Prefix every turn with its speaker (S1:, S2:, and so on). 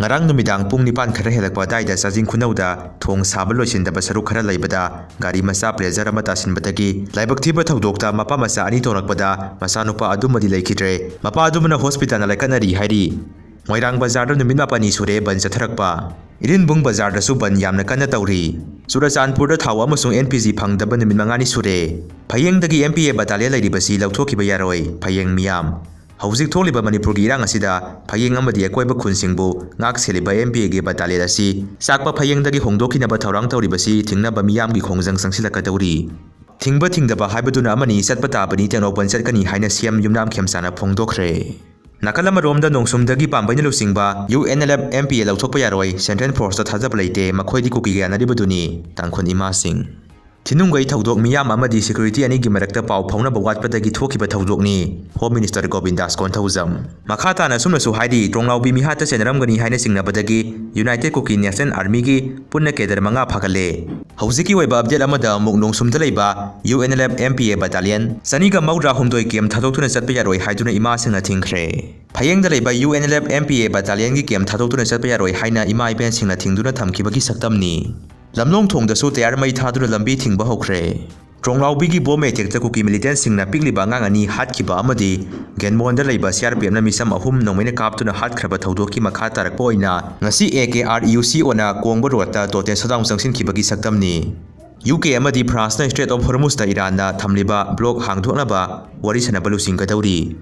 S1: ngarang numidang pung nipan khara helakpa daida sajing khunauda thong saba loisindaba saruk khara laibada gari macha pleasure ama tasinbadagi Laibak Thiba Thoudokta Mapa Macha ani Thourakpada macha nupa adumadi Leikhidre mapa adumna hospital na laikanari hairi Moirang bazar da numit mapani sure ban Thourakpa Irin bung bazar da su ban yamna kana tawri Surachandpur da thaw amasung NPG phangdaba numit mangani sure phayeng dagi MPA battalion lairibasi lauthokiba yaroi phayeng miyam Hauzik tholiba Manipur gi irang asida phayeng amadi akoiba khunsingbu ngak seliba MPA ge battalion asi sakpa phayeng dagi hongdokhinaba thawrang tawribasi thingnaba miyam gi khongjang sangsilaka tawri thingba thingdaba haibaduna amani satpa tabani tengnopan chatkani haina siam yumnam khemsana phongdokhre Nakalama romda nongsumdagi pambaina lusingba UNLF MPA lauthokpa yaroi Central Force ta thajab leite makhoi di kuki ga naribaduni tangkhon ima sing Thinungai Thoudok miyam amadi security ani gi marakta pau phauna bawatpadagi thokiba Thoudokni Home Minister Govindas Konthauzam Makhata na sumna su haidi tronglaubi mihata senaramgani haina singnabadagi United Cookie National Army gi punna kedar manga phagale Hauziki waiba update amada muknong sumda leiba UNLF MPA battalion saniga maudra humdoi kem thadokthuna chatpa yaroi haiduna ima singa thingkhre Phayengda leiba UNLF MPA battalion gi kem thadokthuna chatpa yaroi haina ima iben singna thingduna thamkibagi saktamni Lamlong thong da su tayar mai thaduna lambi thingba hokre Tronglaubi gi bome tekta kuki militant singna pikliba ngangani hatkiba amadi genmonda leiba CRPF na misam ahum nongmena kaptuna hatkraba Thoudokki makha tarakpa oina ngasi AKRUC ona kongba rota toten sadang sangsin kibagi saktamni UK amadi France na Strait of Hormuz ta Iran na thamliba block hangdoknaba wari sanaba lusing ka tawri